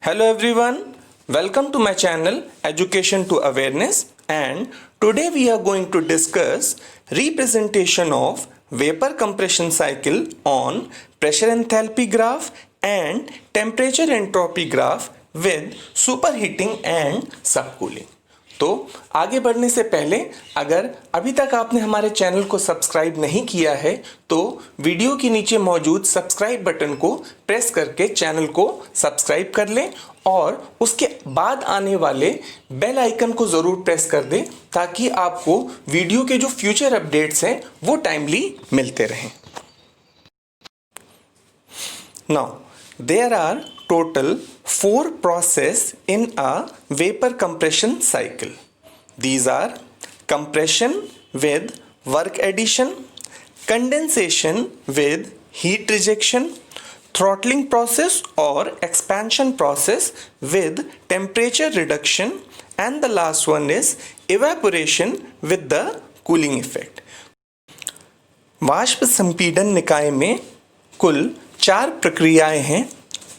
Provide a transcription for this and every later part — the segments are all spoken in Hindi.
Hello everyone, welcome to my channel Education to Awareness, and today we are going to discuss representation of vapor compression cycle on pressure enthalpy graph and temperature entropy graph with superheating and subcooling। तो आगे बढ़ने से पहले अगर अभी तक आपने हमारे चैनल को सब्सक्राइब नहीं किया है तो वीडियो के नीचे मौजूद सब्सक्राइब बटन को प्रेस करके चैनल को सब्सक्राइब कर लें और उसके बाद आने वाले बेल आइकन को ज़रूर प्रेस कर दें ताकि आपको वीडियो के जो फ्यूचर अपडेट्स हैं वो टाइमली मिलते रहें। Now there are total 4 process in a vapor compression cycle. These are compression with work addition, condensation with heat rejection, throttling process or expansion process with temperature reduction, and the last one is evaporation with the cooling effect. वाष्प संपीड़न निकाय में कुल 4 प्रक्रियाएं हैं।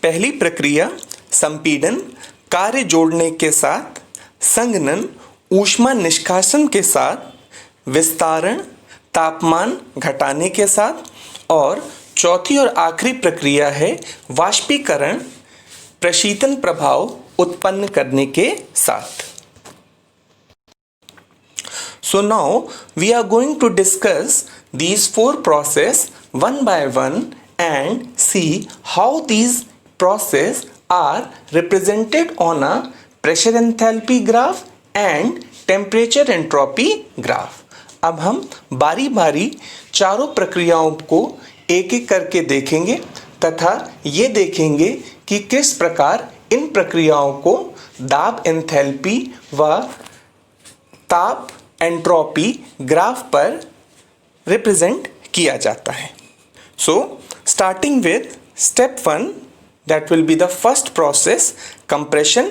पहली प्रक्रिया संपीड़न कार्य जोड़ने के साथ, संघनन ऊष्मा निष्कासन के साथ, विस्तारण तापमान घटाने के साथ, और चौथी और आखिरी प्रक्रिया है वाष्पीकरण प्रशीतन प्रभाव उत्पन्न करने के साथ। So now we are going to discuss these 4 process one by one and see how these process are represented on a pressure enthalpy graph and temperature entropy graph। अब हम बारी बारी चारों प्रक्रियाओं को एक एक करके देखेंगे तथा ये देखेंगे कि किस प्रकार इन प्रक्रियाओं को दाब एंथैल्पी व ताप एंट्रोपी ग्राफ पर रिप्रेजेंट किया जाता है। So starting with step 1, that will be the first process compression,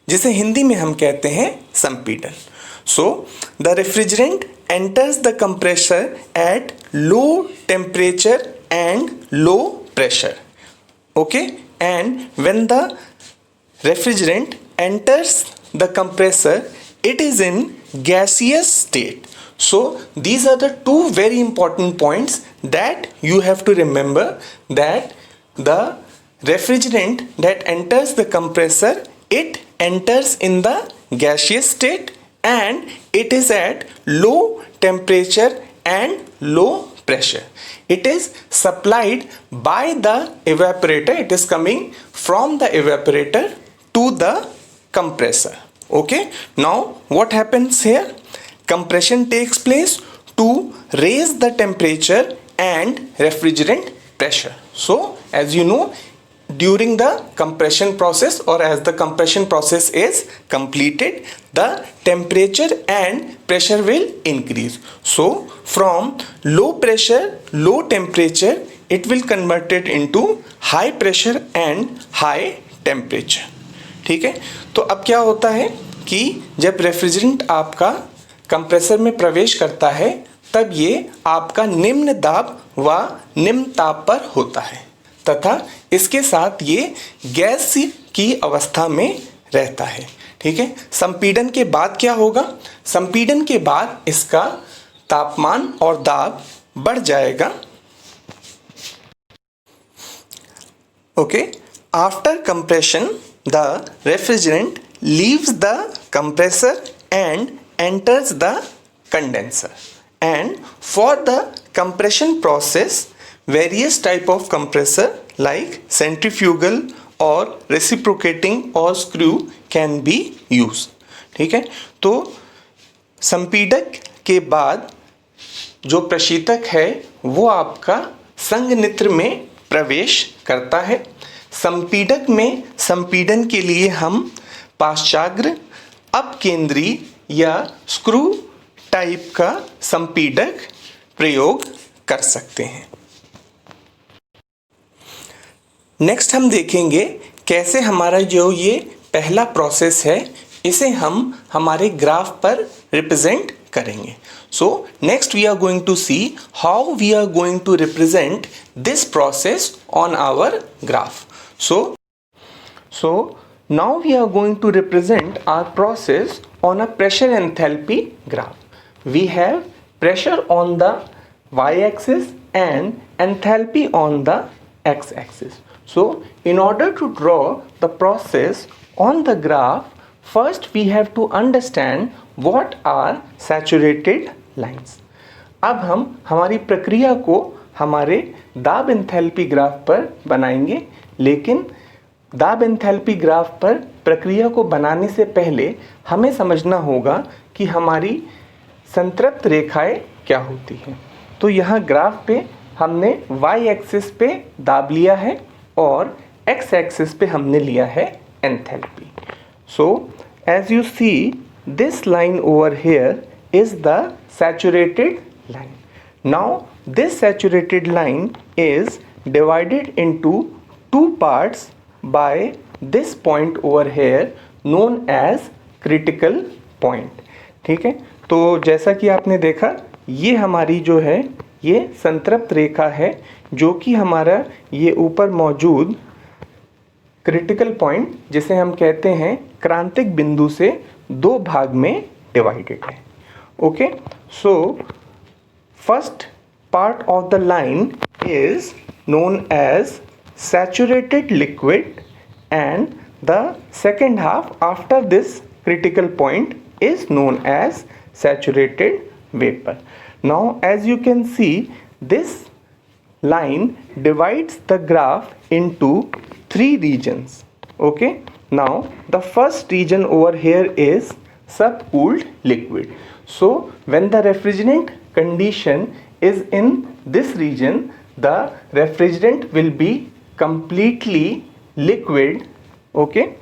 जिसे हिंदी में हम कहते हैं संपीड़न। So the refrigerant enters the compressor at low temperature and low pressure. Okay, and when the refrigerant enters the compressor, it is in gaseous state. So these are the 2 very important points that you have to remember, that the refrigerant that enters the compressor, it enters in the gaseous state and it is at low temperature and low pressure. It is supplied by the evaporator. It is coming from the evaporator to the compressor. Okay, now what happens here? Compression takes place to raise the temperature and refrigerant pressure. So as you know, during the compression process or as the compression process is completed, the temperature and pressure will increase. So from low pressure, low temperature, it will convert it into high pressure and high temperature. ठीक है, तो अब क्या होता है कि जब रेफ्रिजरेंट आपका कंप्रेसर में प्रवेश करता है तब ये आपका निम्न दाब व निम्न ताप पर होता है तथा इसके साथ ये गैस की अवस्था में रहता है। ठीक है, संपीड़न के बाद क्या होगा? संपीड़न के बाद इसका तापमान और दाब बढ़ जाएगा। Okay, after compression the refrigerant leaves the compressor and enters the condenser, and for the compression process various type of compressor like centrifugal or reciprocating or screw can be used। ठीक है, तो संपीड़क के बाद जो प्रशीतक है वो आपका संघनित्र में प्रवेश करता है। संपीड़क में संपीड़न के लिए हम पार्श्वाग्र अपकेंद्री या स्क्रू टाइप का संपीड़क प्रयोग कर सकते हैं। नेक्स्ट हम देखेंगे कैसे हमारा जो ये पहला प्रोसेस है इसे हम हमारे ग्राफ पर रिप्रेजेंट करेंगे। So next we are going to see how we are going to represent this process on our graph. So Now we are going to represent our process on a pressure enthalpy graph. We have pressure on the y-axis and enthalpy on the x-axis. So in order to draw the process on the graph, first we have to understand what are saturated lines. अब हम हमारी प्रक्रिया को हमारे दाब एंथैल्पी ग्राफ पर बनाएंगे, लेकिन दाब एंथैल्पी ग्राफ पर प्रक्रिया को बनाने से पहले हमें समझना होगा कि हमारी संतृप्त रेखाएं क्या होती हैं। तो यहाँ ग्राफ पे हमने y एक्सिस पे दाब लिया है और x एक्सिस पे हमने लिया है enthalpy. So as you see this line over here is the saturated line. Now this saturated line is divided into two parts by this point over here known as critical point. ठीक है, तो जैसा कि आपने देखा ये हमारी जो है ये संतृप्त रेखा है जो कि हमारा ये ऊपर मौजूद क्रिटिकल पॉइंट जिसे हम कहते हैं क्रांतिक बिंदु से दो भाग में डिवाइडेड है। Okay, so first part of the line is known as saturated liquid and the second half after this critical point is known as saturated vapor. Now as you can see, this line divides the graph into three regions. Okay, now the first region over here is subcooled liquid. So when the refrigerant condition is in this region, the refrigerant will be completely liquid. Okay,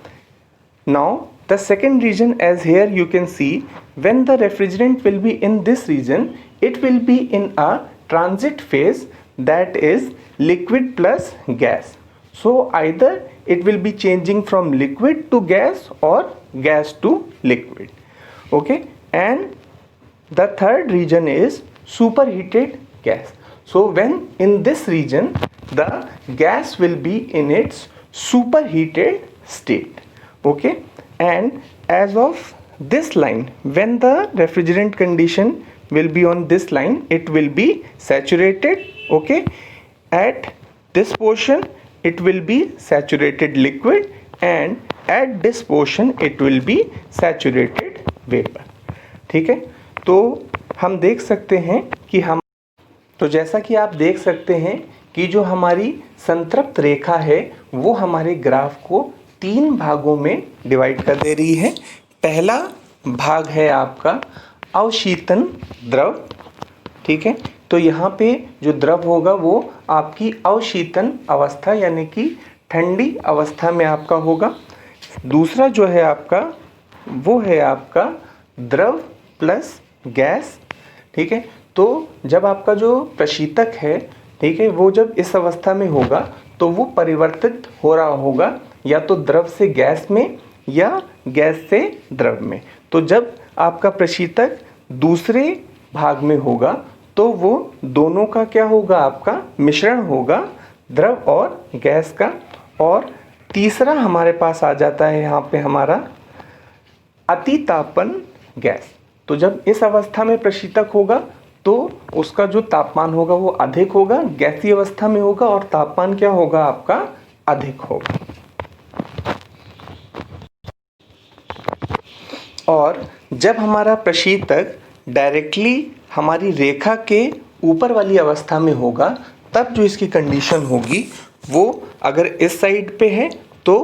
now the second region, as here you can see, when the refrigerant will be in this region, it will be in a transit phase, that is liquid plus gas. So either it will be changing from liquid to gas or gas to liquid. Okay, and the third region is superheated gas. So when in this region the gas will be in its superheated state. Okay, and as of this line, when the refrigerant condition will be on this line, it will be saturated. Okay, at this portion it will be saturated liquid and at this portion it will be saturated vapor. ठीक है, तो हम देख सकते हैं कि जैसा कि आप देख सकते हैं कि जो हमारी संतृप्त रेखा है वो हमारे ग्राफ को तीन भागों में डिवाइड कर दे रही है। पहला भाग है आपका अवशीतन द्रव। ठीक है, तो यहाँ पे जो द्रव होगा वो आपकी अवशीतन अवस्था यानी कि ठंडी अवस्था में आपका होगा। दूसरा जो है आपका वो है आपका द्रव प्लस गैस। ठीक है, तो जब आपका जो प्रशीतक है, ठीक है, वो जब इस अवस्था में होगा तो वो परिवर्तित हो रहा होगा या तो द्रव से गैस में या गैस से द्रव में। तो जब आपका प्रशीतक दूसरे भाग में होगा तो वो दोनों का क्या होगा, आपका मिश्रण होगा, द्रव और गैस का। और तीसरा हमारे पास आ जाता है यहाँ पे हमारा अतितापन गैस। तो जब इस अवस्था में प्रशीतक होगा तो उसका जो तापमान होगा वो अधिक होगा, गैसीय अवस्था में होगा और तापमान क्या होगा, आपका अधिक होगा। और जब हमारा प्रशीतक डायरेक्टली हमारी रेखा के ऊपर वाली अवस्था में होगा तब जो इसकी कंडीशन होगी वो अगर इस साइड पे है तो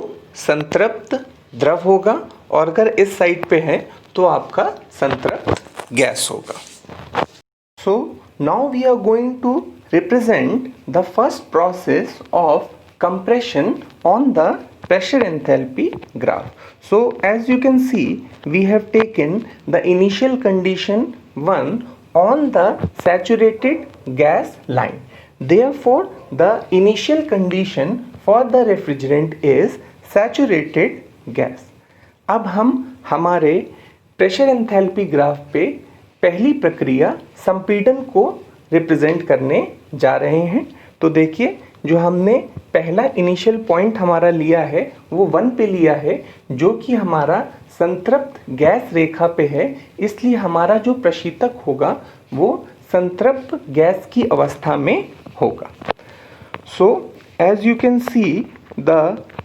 संतृप्त द्रव होगा और अगर इस साइड पे है तो आपका संतृप्त गैस होगा। So now we are going to represent the first process of compression on the pressure enthalpy graph. So as you can see, we have taken the initial condition 1 on the saturated gas line. Therefore, the initial condition for the refrigerant is saturated gas. अब हम हमारे प्रेशर एंथैल्पी ग्राफ पे पहली प्रक्रिया संपीड़न को रिप्रेजेंट करने जा रहे हैं। तो देखिए जो हमने पहला इनिशियल पॉइंट हमारा लिया है वो 1 पे लिया है, जो कि हमारा संतृप्त गैस रेखा पे है, इसलिए हमारा जो प्रशीतक होगा वो संतृप्त गैस की अवस्था में होगा। So as you can see the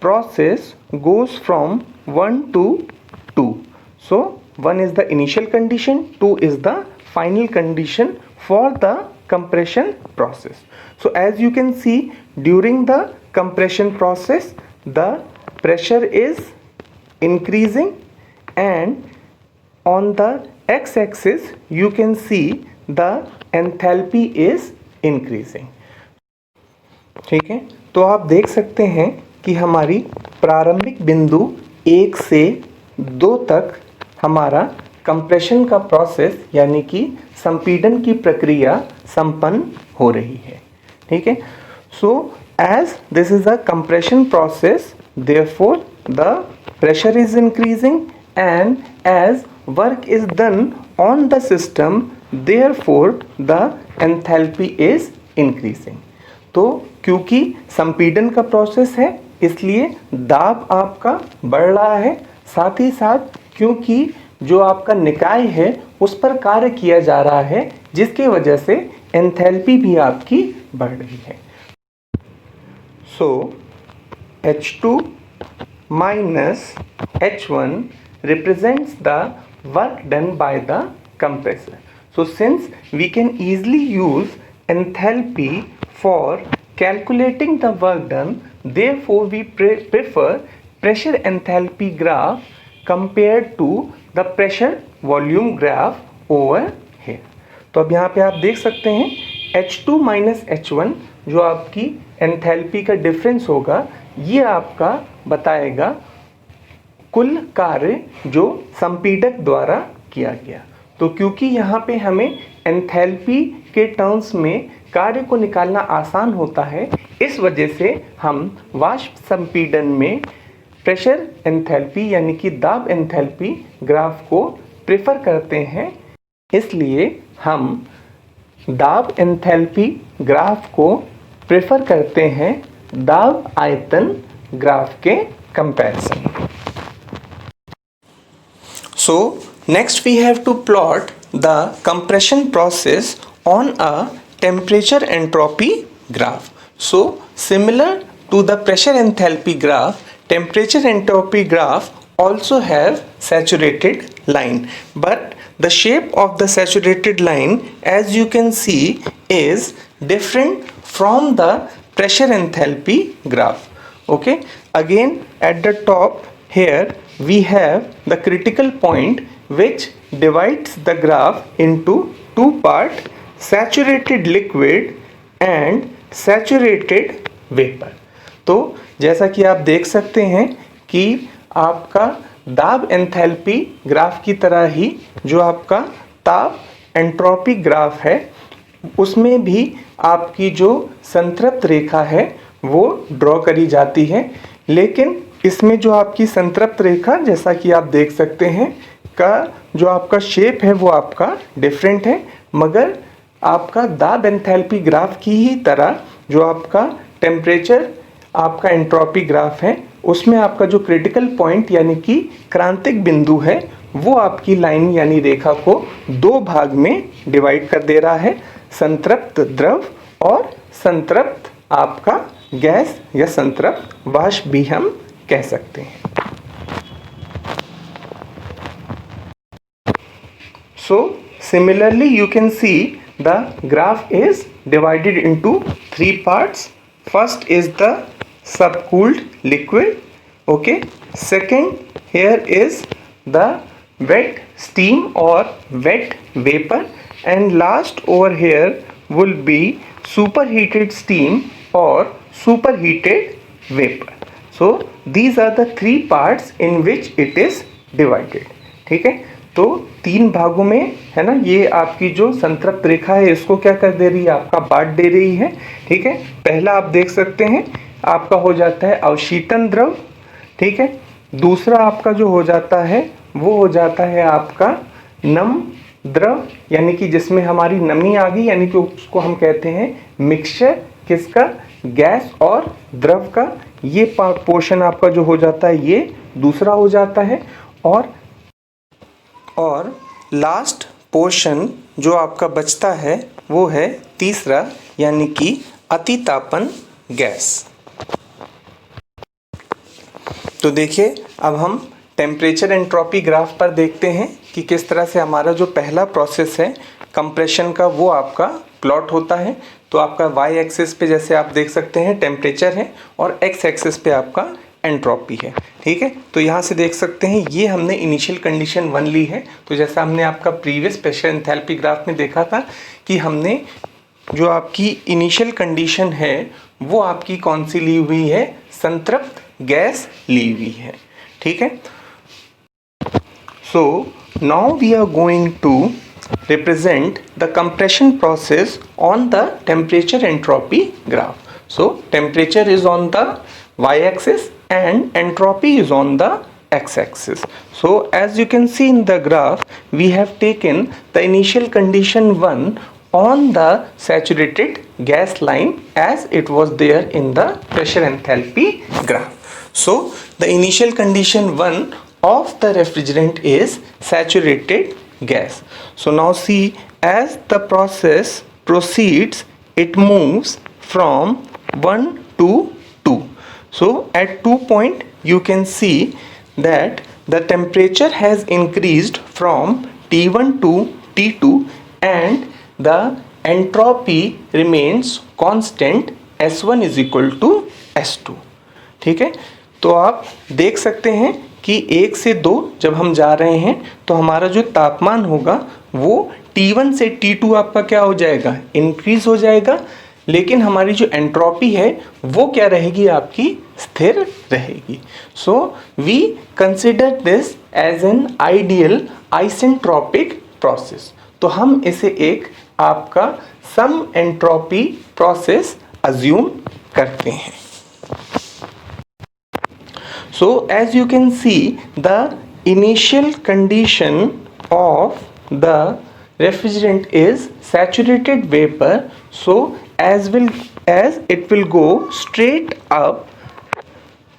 process goes from 1 to 2. So 1 is the initial condition, 2 is the final condition for the compression process. So as you can see, during the compression process the pressure is increasing, and on the x-axis you can see the enthalpy is increasing. ठीक है, तो आप देख सकते हैं कि हमारी प्रारंभिक बिंदु 1 से 2 तक हमारा कंप्रेशन का प्रोसेस यानी कि संपीड़न की प्रक्रिया संपन्न हो रही है। ठीक है, so as this is a compression process, therefore the pressure is increasing, and as work is done on the system, therefore the enthalpy is increasing. तो क्योंकि संपीड़न का प्रोसेस है इसलिए दाब आपका बढ़ रहा है, साथ ही साथ क्योंकि जो आपका निकाय है उस पर कार्य किया जा रहा है, जिसकी वजह से एंथैल्पी भी आपकी बढ़ रही है। सो H2 minus H1 represents the work done by the compressor. So since we can easily use enthalpy for calculating the work done, therefore we prefer pressure enthalpy graph compared to the pressure volume graph over here. तो अब यहाँ पे आप देख सकते हैं H2 minus H1 जो आपकी एंथैल्पी का डिफरेंस होगा, ये आपका बताएगा कुल कार्य जो संपीड़क द्वारा किया गया। तो क्योंकि यहाँ पे हमें एंथैल्पी के टर्म्स में कार्य को निकालना आसान होता है, इस वजह से हम वाष्प संपीड़न में प्रेशर एंथैल्पी यानी कि दाब एंथैल्पी ग्राफ को प्रेफर करते हैं। इसलिए हम दाब एंथैल्पी ग्राफ को प्रेफर करते हैं दाब आयतन ग्राफ के comparison. So next we have to plot the compression process on a temperature entropy graph. So similar to the pressure enthalpy graph, temperature entropy graph also have saturated line, but the shape of the saturated line, as you can see, is different from the pressure enthalpy graph. Okay, again at the top here we have the critical point which divides the graph into two parts, saturated liquid and saturated vapor. तो जैसा कि आप देख सकते हैं कि आपका दाब एंथैल्पी ग्राफ की तरह ही जो आपका ताप एंट्रोपी ग्राफ है, उसमें भी आपकी जो संतृप्त रेखा है वो ड्रॉ करी जाती है, लेकिन इसमें जो आपकी संतृप्त रेखा, जैसा कि आप देख सकते हैं, का जो आपका शेप है वो आपका डिफरेंट है, मगर आपका दाब एंथैल्पी ग्राफ की ही तरह जो आपका टेम्परेचर आपका एंट्रोपी ग्राफ है, उसमें आपका जो क्रिटिकल पॉइंट यानी कि क्रांतिक बिंदु है वो आपकी लाइन यानी रेखा को दो भाग में डिवाइड कर दे रहा है, संतृप्त द्रव और संतृप्त आपका गैस या संतृप्त वाष्प भी हम कह सकते हैं। So similarly you can see the graph is divided into three parts. First is the subcooled liquid, okay. Second, here is the wet steam or wet vapor, and last over here will be superheated steam or superheated vapor. So these are the three parts in which it is divided. ठीक है, तो तीन भागों में है ना, ये आपकी जो संतृप्त रेखा है इसको क्या कर दे रही है, आपका बांट दे रही है। ठीक है, पहला आप देख सकते हैं आपका हो जाता है अवशीतन द्रव, ठीक है। दूसरा आपका जो हो जाता है वो हो जाता है आपका नम द्रव, यानी कि जिसमें हमारी नमी आ गई, यानी कि उसको हम कहते हैं मिक्सचर, किसका, गैस और द्रव का ये पोर्शन आपका जो हो जाता है ये दूसरा हो जाता है, और लास्ट पोर्शन जो आपका बचता है वो है तीसरा, यानी कि अतितापन गैस। तो देखिए अब हम टेम्परेचर एंट्रोपी ग्राफ पर देखते हैं कि किस तरह से हमारा जो पहला प्रोसेस है कंप्रेशन का वो आपका प्लॉट होता है। तो आपका वाई एक्सिस पे जैसे आप देख सकते हैं टेम्परेचर है और एक्स एक्सिस पे आपका एंट्रोपी है। ठीक है, तो यहाँ से देख सकते हैं ये हमने इनिशियल कंडीशन 1 ली है। तो जैसा हमने आपका प्रीवियस प्रेशर एंथैल्पी ग्राफ में देखा था कि हमने जो आपकी इनिशियल कंडीशन है वो आपकी कौन सी ली हुई है, संतृप्त गैस ली हुई है। ठीक है, so now we are going to represent the compression process on the temperature entropy graph. So temperature is on the y-axis and entropy is on the x-axis. So as you can see in the graph, we have taken the initial condition 1 on the saturated gas line as it was there in the pressure enthalpy graph. So the initial condition 1 of the refrigerant is saturated gas. So now see, as the process proceeds it moves from 1 to 2. So at 2 point you can see that the temperature has increased from T1 to T2 and the entropy remains constant, S1 is equal to S2. ठीक है, तो आप देख सकते हैं कि 1 से 2 जब हम जा रहे हैं तो हमारा जो तापमान होगा वो T1 से T2 आपका क्या हो जाएगा, इंक्रीज हो जाएगा, लेकिन हमारी जो एंट्रोपी है वो क्या रहेगी, आपकी स्थिर रहेगी। So we consider this as an ideal isentropic process. तो हम इसे एक आपका सम एंट्रोपी प्रोसेस अज्यूम करते हैं। So as you can see, the initial condition of the refrigerant is saturated vapor. So as it will go straight up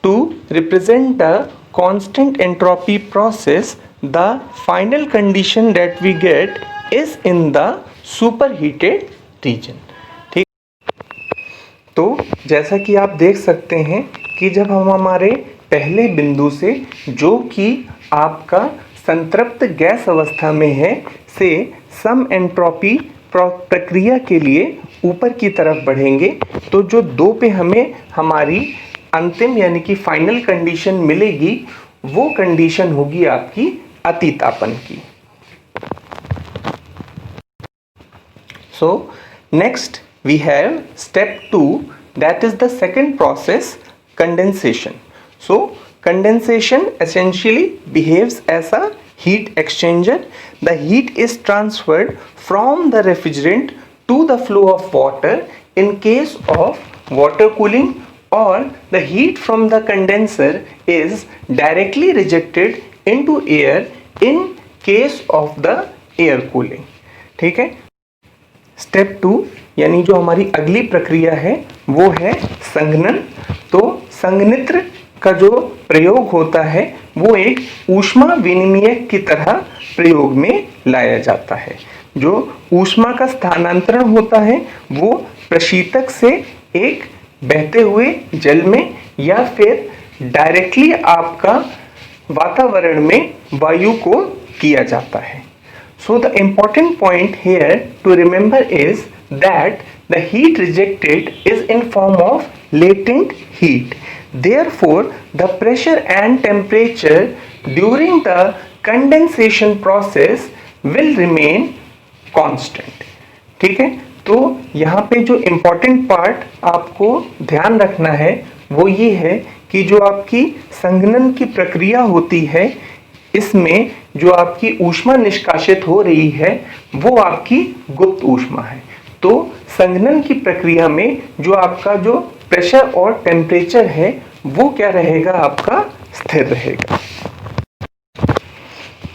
to represent the constant entropy process, the final condition that we get is in the superheated region. ठीक, तो जैसा कि आप देख सकते हैं कि जब हम हमारे पहले बिंदु से जो कि आपका संतृप्त गैस अवस्था में है से सम एंट्रोपी प्रक्रिया के लिए ऊपर की तरफ बढ़ेंगे, तो जो 2 पे हमें हमारी अंतिम यानी कि फाइनल कंडीशन मिलेगी वो कंडीशन होगी आपकी अतितापन की। So next we have step 2, that is the second process, condensation. So condensation essentially behaves as a heat exchanger. The heat is transferred from the refrigerant to the flow of water in case of water cooling, or the heat from the condenser is directly rejected into air in case of the air cooling. ठीक है, स्टेप 2 यानी जो हमारी अगली प्रक्रिया है वो है संघनन. तो संघनित्र का जो प्रयोग होता है वो एक ऊष्मा विनिमयक की तरह प्रयोग में लाया जाता है. जो ऊष्मा का स्थानांतरण होता है वो प्रशीतक से एक बहते हुए जल में या फिर डायरेक्टली आपका वातावरण में वायु को किया जाता है. So the important point here to remember is that the heat rejected is in form of latent heat. Therefore, the pressure and temperature during the condensation process will remain constant. ठीक है, तो यहाँ पे जो important part आपको ध्यान रखना है वो ये है कि जो आपकी संघनन की प्रक्रिया होती है इसमें जो आपकी ऊष्मा निष्कासित हो रही है वो आपकी गुप्त ऊष्मा है. तो संघनन की प्रक्रिया में जो आपका जो प्रेशर और टेम्परेचर है वो क्या रहेगा, आपका स्थिर रहेगा.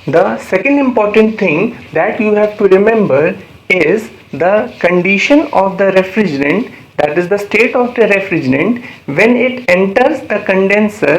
The second important thing that you have to remember is the condition of the refrigerant that is the state of the refrigerant when it enters the condenser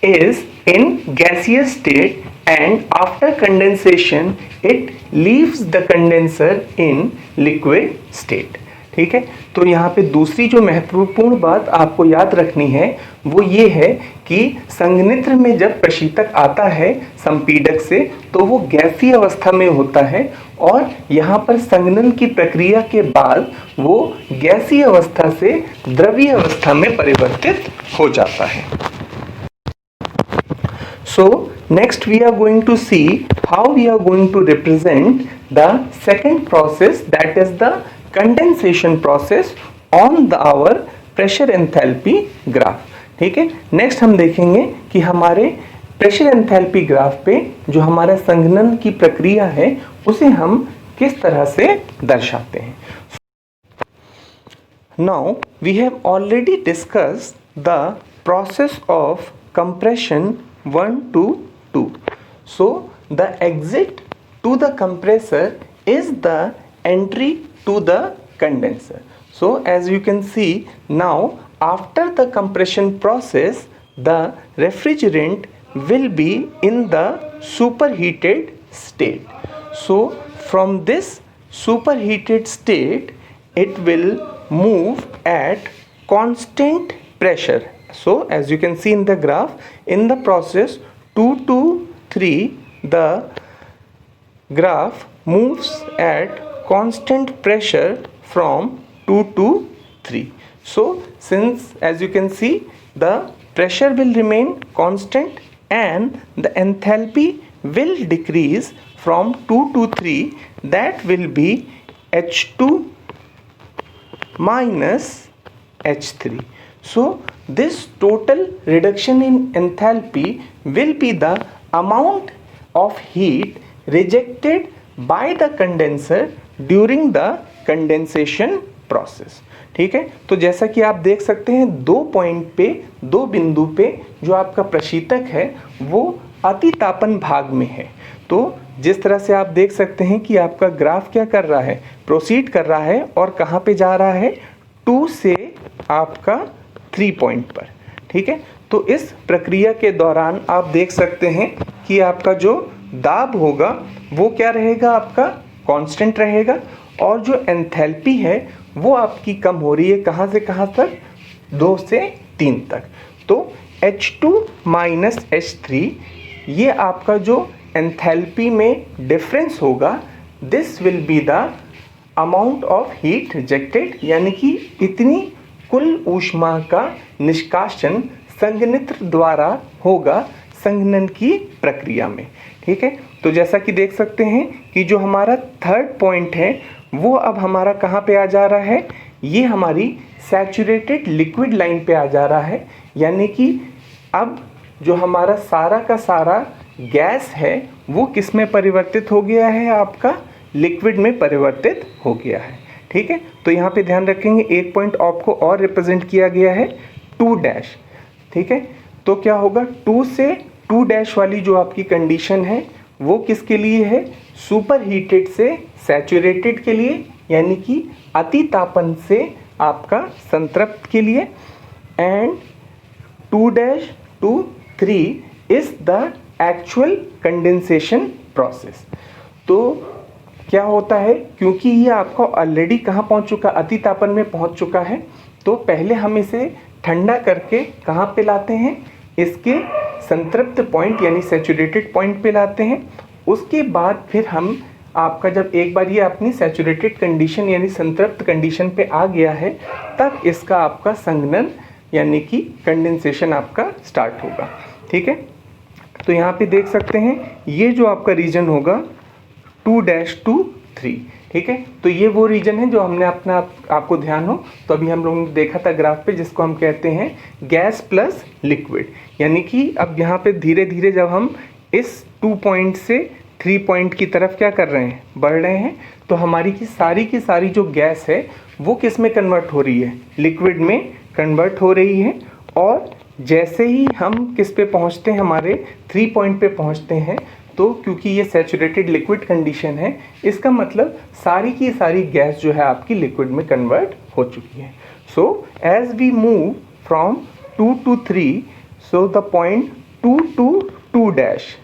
is in gaseous state and after condensation it leaves the condenser in liquid state. ठीक है, तो यहाँ पे दूसरी जो महत्वपूर्ण बात आपको याद रखनी है वो ये है कि संघनित्र में जब प्रशीतक आता है संपीडक से तो वो गैसीय अवस्था में होता है और यहाँ पर संघनन की प्रक्रिया के बाद वो गैसीय अवस्था से द्रवीय अवस्था में परिवर्तित हो जाता है. So next we are going to see how we are going to represent the second process, that is the condensation process on our pressure enthalpy graph. ठीक है, नेक्स्ट हम देखेंगे कि हमारे प्रेशर एंथैल्पी ग्राफ पे जो हमारा संघनन की प्रक्रिया है उसे हम किस तरह से दर्शाते हैं. Now we have already discussed the process of compression 1 to 2. So the exit to the compressor is the entry to the condenser. So as you can see now, after the compression process the refrigerant will be in the superheated state. So from this superheated state it will move at constant pressure. So as you can see in the graph, in the process 2 to 3 the graph moves at constant pressure from 2 to 3. So since as you can see the pressure will remain constant and the enthalpy will decrease from 2 to 3, that will be H2 minus H3. So this total reduction in enthalpy will be the amount of heat rejected by the condenser during the condensation process. ठीक है, तो जैसा कि आप देख सकते हैं दो पॉइंट पे, दो बिंदु पे जो आपका प्रशीतक है वो अतितापन भाग में है. तो जिस तरह से आप देख सकते हैं कि आपका ग्राफ क्या कर रहा है, प्रोसीड कर रहा है और कहाँ पे जा रहा है, 2 से आपका 3 पॉइंट पर. ठीक है, तो इस प्रक्रिया के दौरान आप देख सकते हैं कि आपका जो दाब होगा वो क्या रहेगा, आपका कांस्टेंट रहेगा और जो एंथैल्पी है वो आपकी कम हो रही है. कहाँ से कहाँ तक, 2 से 3 तक. तो H2 माइनस H3 ये आपका जो एंथैल्पी में डिफरेंस होगा, this will be the amount of heat rejected, यानी कि इतनी कुल ऊष्मा का निष्कासन संघनित्र द्वारा होगा संघनन की प्रक्रिया में. ठीक है, तो जैसा कि देख सकते हैं कि जो हमारा थर्ड पॉइंट है वो अब हमारा कहाँ पे आ जा रहा है, ये हमारी सैचुरेटेड लिक्विड लाइन पे आ जा रहा है. यानी कि अब जो हमारा सारा का सारा गैस है वो किस में परिवर्तित हो गया है, आपका लिक्विड में परिवर्तित हो गया है. ठीक है, तो यहाँ पे ध्यान रखेंगे एक पॉइंट आपको और रिप्रेजेंट किया गया है 2 डैश. ठीक है, तो क्या होगा, 2 से 2 डैश वाली जो आपकी कंडीशन है वो किसके लिए है, सुपर हीटेड से सैचुरेटेड के लिए, यानी कि अति तापन से आपका संतृप्त के लिए. And 2 dash two 3 is the actual condensation process. तो क्या होता है, क्योंकि ये आपका ऑलरेडी कहाँ पहुँच चुका, अति तापन में पहुँच चुका है, तो पहले हम इसे ठंडा करके कहाँ पे लाते हैं, इसके संतृप्त पॉइंट यानी सैचुरेटेड पॉइंट पे लाते हैं. उसके बाद फिर हम आपका जब एक बार ये अपनी सैचुरेटेड कंडीशन यानी संतृप्त कंडीशन पे आ गया है तब इसका आपका संघनन यानी कि कंडेंसेशन आपका स्टार्ट होगा. ठीक है, तो यहाँ पे देख सकते हैं ये जो आपका रीजन होगा 2 डैश टू 3. ठीक है, तो ये वो रीजन है जो हमने अपना आपको ध्यान हो तो अभी हम लोगों ने देखा था ग्राफ पे, जिसको हम कहते हैं गैस प्लस लिक्विड. यानी कि अब यहाँ पे धीरे धीरे जब हम इस 2 पॉइंट से 3 पॉइंट की तरफ क्या कर रहे हैं, बढ़ रहे हैं, तो हमारी की सारी जो गैस है वो किस में कन्वर्ट हो रही है, लिक्विड में कन्वर्ट हो रही है. और जैसे ही हम किस पे पहुँचते हैं, हमारे 3 पॉइंट पे पहुँचते हैं, तो क्योंकि ये सैचुरेटेड लिक्विड कंडीशन है, इसका मतलब सारी की सारी गैस जो है आपकी लिक्विड में कन्वर्ट हो चुकी है. So as we move from 2 to 3, so the point 2 to 2 dash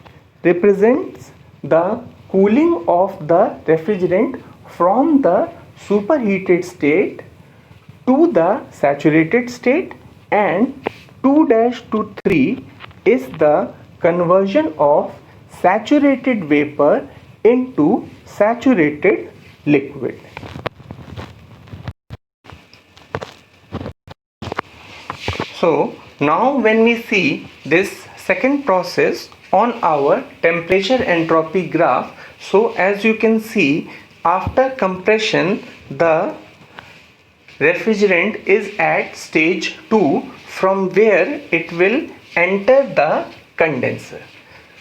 represents the cooling of the refrigerant from the superheated state to the saturated state, and 2 dash to 3 is the conversion of saturated vapor into saturated liquid. So now when we see this second process on our temperature entropy graph, so as you can see, after compression the refrigerant is at stage 2, from where it will enter the condenser.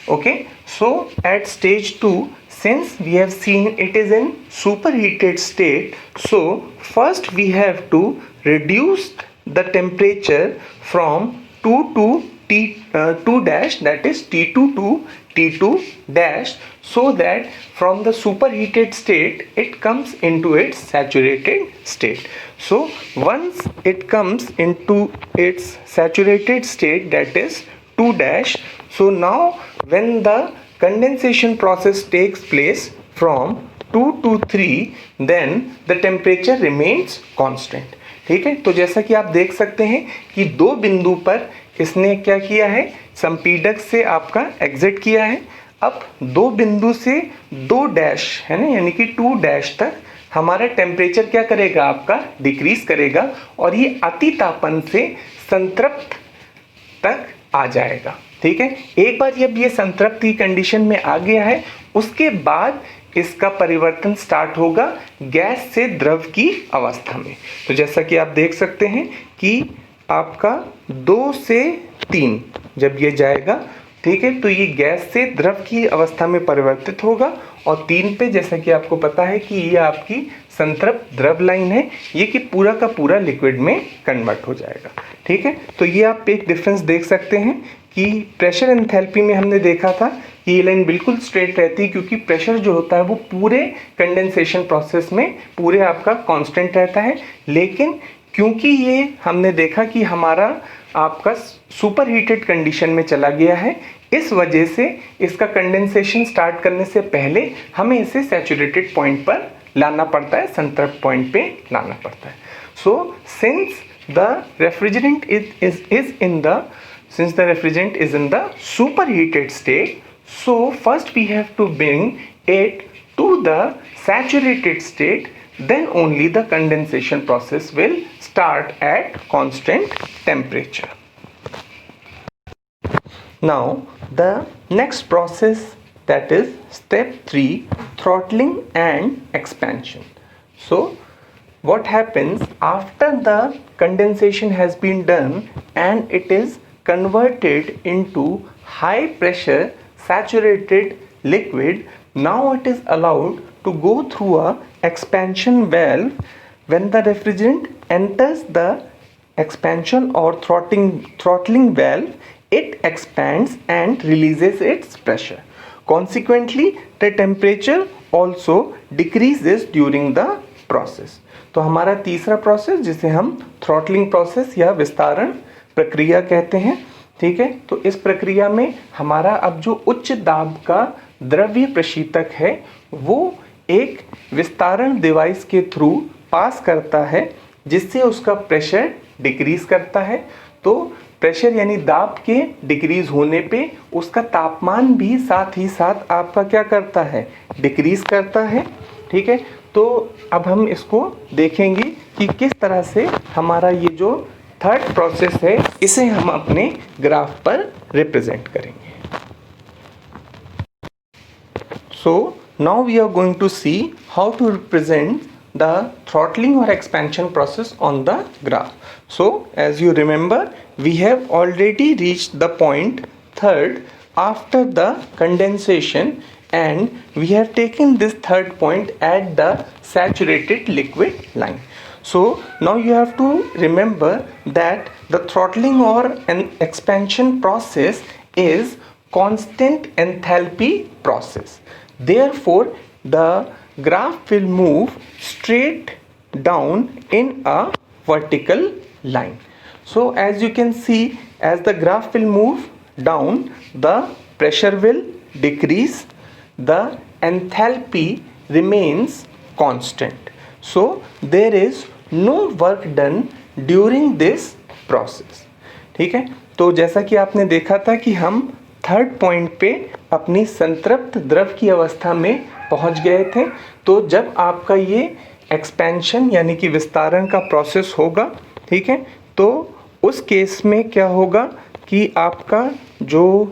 Okay, so at stage 2, since we have seen it is in superheated state, so first we have to reduce the temperature from 2 to 2 dash, that is T2 to T2 dash, so that from the superheated state it comes into its saturated state. So once it comes into its saturated state, that is 2 dash, so now when the condensation process takes place from 2 to 3, then the temperature remains constant. ठीक है, तो जैसा कि आप देख सकते हैं कि दो बिंदु पर इसने क्या किया है, संपीडक से आपका एग्जिट किया है. अब दो बिंदु से 2 डैश है ना, यानी कि 2 डैश तक हमारा टेम्परेचर क्या करेगा, आपका डिक्रीज करेगा और ये अतितापन से संतृप्त तक आ जाएगा. ठीक है, एक बार जब ये संतृप्ति कंडीशन में आ गया है, उसके बाद इसका परिवर्तन स्टार्ट होगा गैस से द्रव की अवस्था में. तो जैसा कि आप देख सकते हैं कि आपका 2 से 3 जब ये जाएगा, ठीक है, तो ये गैस से द्रव की अवस्था में परिवर्तित होगा, और 3 पे जैसा कि आपको पता है कि ये आपकी संतृप्त द्रव लाइन है, ये कि पूरा का पूरा लिक्विड में कन्वर्ट हो जाएगा. ठीक है, तो ये आप एक डिफरेंस देख सकते हैं कि प्रेशर एंथैल्पी में हमने देखा था कि ये लाइन बिल्कुल स्ट्रेट रहती है, क्योंकि प्रेशर जो होता है वो पूरे कंडेंसेशन प्रोसेस में पूरे आपका कांस्टेंट रहता है. लेकिन क्योंकि ये हमने देखा कि हमारा आपका सुपर हीटेड कंडीशन में चला गया है, इस वजह से इसका कंडेंसेशन स्टार्ट करने से पहले हमें इसे सैचुरेटेड पॉइंट पर लाना पड़ता है, संतृप्त पॉइंट पे लाना पड़ता है. So since the refrigerant since the refrigerant is in the superheated state, so first we have to bring it to the saturated state, then only the condensation process will start at constant temperature. Now the next process, that is step 3, throttling and expansion. So what happens after the condensation has been done and it is converted into high pressure saturated liquid, now it is allowed to go through a expansion valve. When the refrigerant enters the expansion or throttling valve, it expands and releases its pressure. Consequently, the temperature also decreases during the process. तो हमारा तीसरा प्रोसेस, जिसे हम थ्रॉटलिंग प्रोसेस या विस्तारण प्रक्रिया कहते हैं. ठीक है, तो इस प्रक्रिया में हमारा अब जो उच्च दाब का द्रव्य प्रशीतक है वो एक विस्तारण डिवाइस के थ्रू पास करता है, जिससे उसका प्रेशर डिक्रीज करता है. तो प्रेशर यानी दाब के डिक्रीज होने पे उसका तापमान भी साथ ही साथ आपका क्या करता है, डिक्रीज करता है. ठीक है, तो अब हम इसको देखेंगे कि किस तरह से हमारा ये जो थर्ड प्रोसेस है इसे हम अपने ग्राफ पर रिप्रेजेंट करेंगे. So now we are going to see how to represent the throttling और expansion process on the graph. So as you remember, we have already reached the point third after the condensation, and we have taken this third point at the saturated liquid line. So now you have to remember that the throttling or an expansion process is constant enthalpy process. Therefore, the graph will move straight down in a vertical line. So as you can see, as the graph will move down, the pressure will decrease, the enthalpy remains constant. So there is no work done during this process. ठीक है, तो जैसा कि आपने देखा था कि हम थर्ड पॉइंट पे अपनी संतृप्त द्रव की अवस्था में पहुंच गए थे। तो जब आपका ये एक्सपेंशन यानी कि विस्तारण का प्रोसेस होगा, ठीक है, तो उस केस में क्या होगा कि आपका जो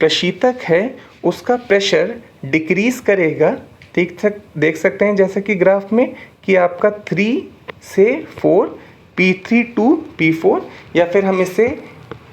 प्रशीतक है उसका प्रेशर डिक्रीज करेगा। देख सकते हैं जैसे कि ग्राफ में कि आपका 3 से 4 P3 टू P4, या फिर हम इसे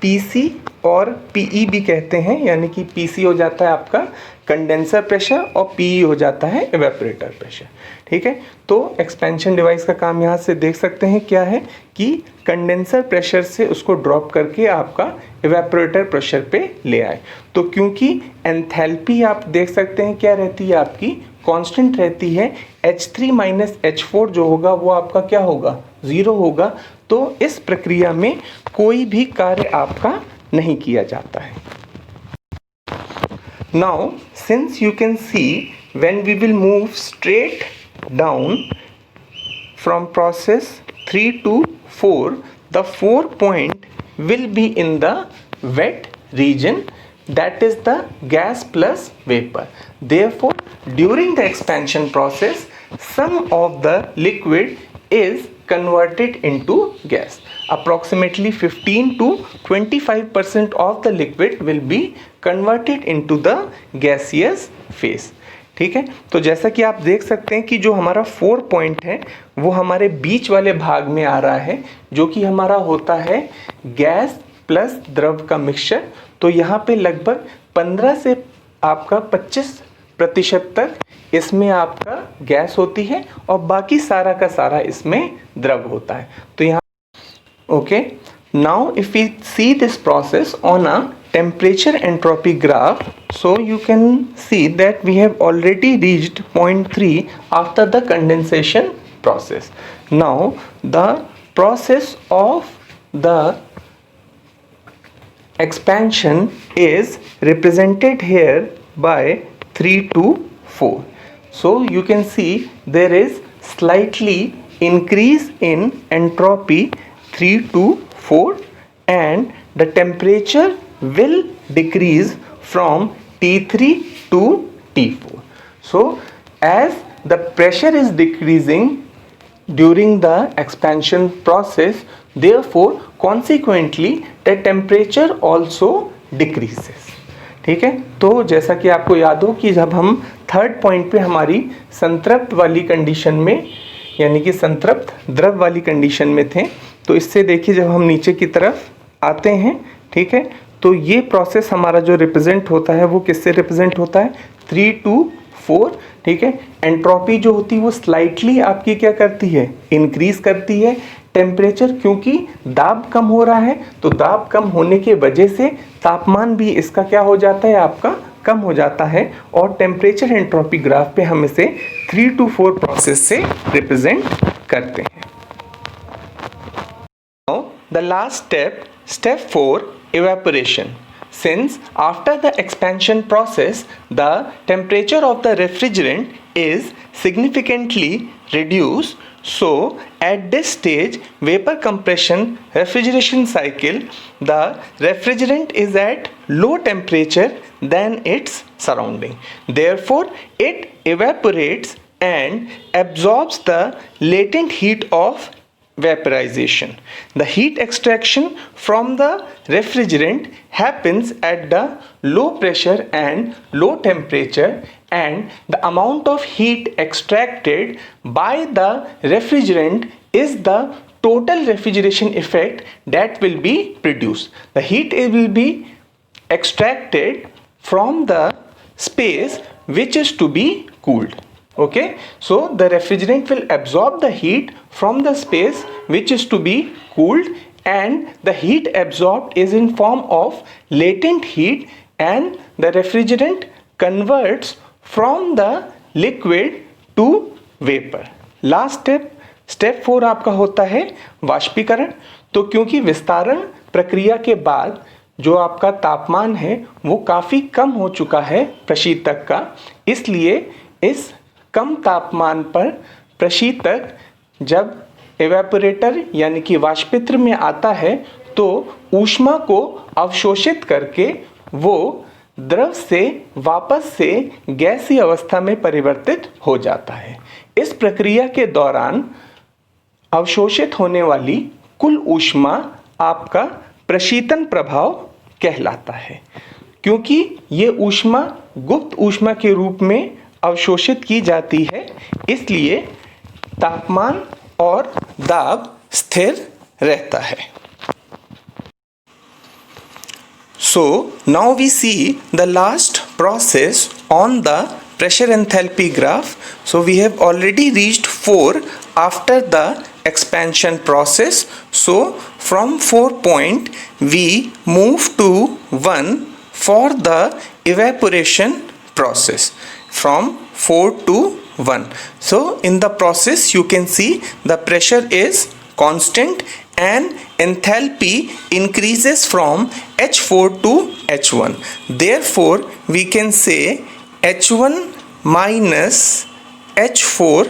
PC और PE भी कहते हैं, यानी कि PC हो जाता है आपका कंडेंसर प्रेशर और PE हो जाता है इवेपोरेटर प्रेशर। ठीक है, तो एक्सपेंशन डिवाइस का काम यहाँ से देख सकते हैं क्या है कि कंडेंसर प्रेशर से उसको ड्रॉप करके आपका इवेपोरेटर प्रेशर पे ले आए। तो क्योंकि एंथैल्पी आप देख सकते हैं क्या रहती है, आपकी कांस्टेंट रहती है, H3 माइनस H4 जो होगा वो आपका क्या होगा, 0 होगा। तो इस प्रक्रिया में कोई भी कार्य आपका नहीं किया जाता है। Now since you can see when we will move straight down from process 3 to 4, the 4 point will be in the wet region, that is the gas plus vapor. Therefore during the expansion process some of the liquid is converted into gas. Approximately 15 to 25% of the liquid will be converted into the gaseous phase. ठीक है, तो जैसा कि आप देख सकते हैं कि जो हमारा 4 पॉइंट है वो हमारे बीच वाले भाग में आ रहा है, जो कि हमारा होता है गैस प्लस द्रव का मिक्सचर। तो यहाँ पे लगभग 15 से आपका 25% तक इसमें आपका गैस होती है और बाकी सारा का सारा इसमें द्रव होता है। तो यहाँ okay, now if we see this process on a temperature entropy graph, so you can see that we have already reached point 3 after the condensation process. Now the process of the expansion is represented here by 3 to 4. So you can see there is slightly increase in entropy 3 to 4 and the temperature will decrease from T3 to T4. So as the pressure is decreasing during the expansion process, therefore consequently the temperature also decreases. ठीक है, तो जैसा कि आपको याद हो कि जब हम थर्ड पॉइंट पे हमारी संतृप्त वाली कंडीशन में यानी कि संतृप्त द्रव वाली कंडीशन में थे, तो इससे देखिए जब हम नीचे की तरफ आते हैं, ठीक है, तो ये प्रोसेस हमारा जो रिप्रेजेंट होता है वो किससे रिप्रेजेंट होता है, 3 to 4। ठीक है, एंट्रोपी जो होती है वो स्लाइटली आपकी क्या करती है, इंक्रीज करती है। टेम्परेचर क्योंकि दाब कम हो रहा है, तो दाब कम होने के वजह से तापमान भी इसका क्या हो जाता है, आपका कम हो जाता है। और टेम्परेचर एंट्रोपी ग्राफ पे हम इसे 3 to 4 प्रोसेस से रिप्रेजेंट करते हैं। Now the last step, step 4, evaporation. Since after the expansion process the temperature of the refrigerant is significantly reduced, so at this stage vapor compression refrigeration cycle, the refrigerant is at low temperature than its surrounding. Therefore it evaporates and absorbs the latent heat of vaporization. The heat extraction from the refrigerant happens at the low pressure and low temperature, and the amount of heat extracted by the refrigerant is the total refrigeration effect that will be produced. The heat will be extracted from the space which is to be cooled. Okay, so the refrigerant will absorb the heat from the space which is to be cooled, and the heat absorbed is in form of latent heat, and the refrigerant converts from the liquid to vapor. Last step, step 4 आपका होता है वाष्पीकरण। तो क्योंकि विस्तारण प्रक्रिया के बाद जो आपका तापमान है वो काफ़ी कम हो चुका है प्रशीतक का, इसलिए इस कम तापमान पर प्रशीतक जब एवेपोरेटर यानी कि वाष्पित्र में आता है तो ऊष्मा को अवशोषित करके वो द्रव से वापस से गैसीय अवस्था में परिवर्तित हो जाता है। इस प्रक्रिया के दौरान अवशोषित होने वाली कुल ऊष्मा आपका प्रशीतन प्रभाव कहलाता है। क्योंकि ये ऊष्मा गुप्त ऊष्मा के रूप में अवशोषित की जाती है, इसलिए तापमान और दाब स्थिर रहता है। So now we see the last process on the pressure enthalpy graph. So we have already reached 4 after the expansion process. So from 4 point we move to 1 for the evaporation process from 4 to 1. So in the process you can see the pressure is constant and enthalpy increases from H4 to H1. Therefore we can say H1 minus H4.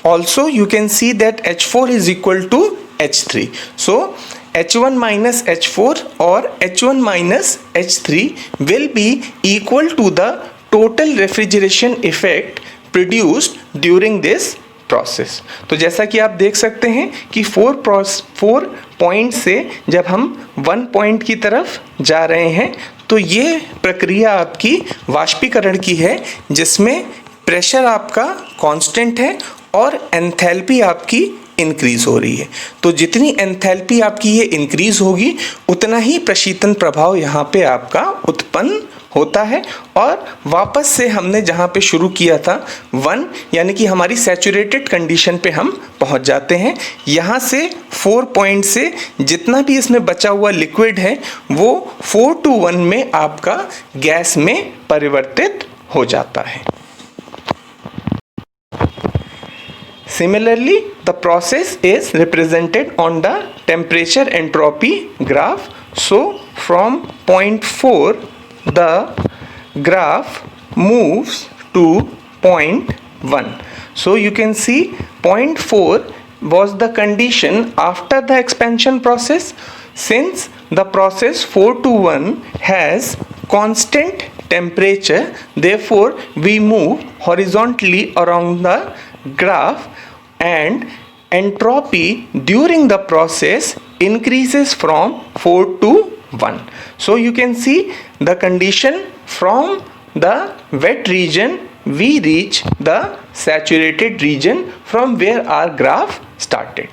Also you can see that H4 is equal to H3. So H1 minus H4 or H1 minus H3 will be equal to the total refrigeration effect produced during this process. तो जैसा कि आप देख सकते हैं कि 4 पॉइंट से जब हम 1 पॉइंट की तरफ जा रहे हैं तो ये प्रक्रिया आपकी वाष्पीकरण की है, जिसमें प्रेशर आपका कांस्टेंट है और एंथैल्पी आपकी इंक्रीज हो रही है। तो जितनी एंथैल्पी आपकी ये इंक्रीज होगी उतना ही प्रशीतन प्रभाव यहाँ पे आपका उत्पन्न होता है और वापस से हमने जहाँ पे शुरू किया था 1 यानी कि हमारी सैचुरेटेड कंडीशन पे हम पहुँच जाते हैं। यहाँ से 4 पॉइंट से जितना भी इसमें बचा हुआ लिक्विड है वो 4 to 1 में आपका गैस में परिवर्तित हो जाता है। Similarly, the process is represented on the temperature entropy graph. So from point 4 the graph moves to point 1. So you can see point 4 was the condition after the expansion process. Since the process 4 to 1 has constant temperature, therefore we move horizontally around the graph and entropy during the process increases from 4 to 1. So you can see the condition from the wet region we reach the saturated region from where our graph started.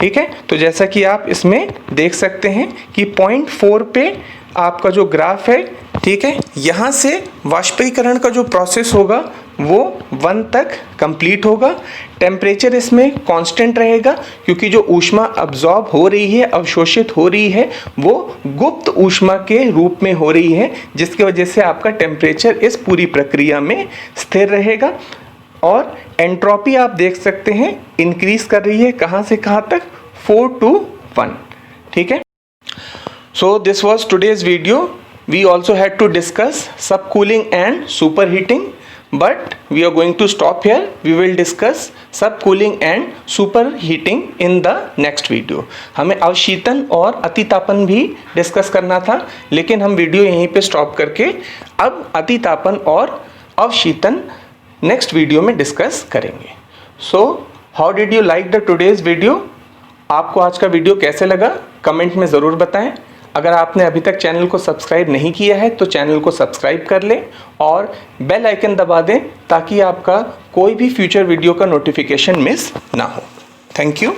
ठीक है, तो जैसा कि आप इसमें देख सकते हैं कि पॉइंट 4 पे आपका जो ग्राफ है, ठीक है, यहाँ से वाष्पीकरण का जो प्रोसेस होगा वो 1 तक कंप्लीट होगा। टेम्परेचर इसमें कांस्टेंट रहेगा क्योंकि जो ऊष्मा अब्जॉर्ब हो रही है, अवशोषित हो रही है, वो गुप्त ऊष्मा के रूप में हो रही है, जिसकी वजह से आपका टेम्परेचर इस पूरी प्रक्रिया में स्थिर रहेगा। और एंट्रोपी आप देख सकते हैं इंक्रीज कर रही है, कहाँ से कहाँ तक, 4 to 1। ठीक है, so this was today's video. We also had to discuss subcooling and superheating, but we are going to stop here. We will discuss subcooling and superheating in the next video. हमें अवशीतन और अतितापन भी डिस्कस करना था, लेकिन हम वीडियो यहीं पे स्टॉप करके अब अतितापन और अवशीतन नेक्स्ट वीडियो में डिस्कस करेंगे। So how did you like the today's video? आपको आज का वीडियो कैसे लगा कमेंट में ज़रूर बताएं। अगर आपने अभी तक चैनल को सब्सक्राइब नहीं किया है तो चैनल को सब्सक्राइब कर लें और बेल आइकन दबा दें ताकि आपका कोई भी फ्यूचर वीडियो का नोटिफिकेशन मिस ना हो। Thank you.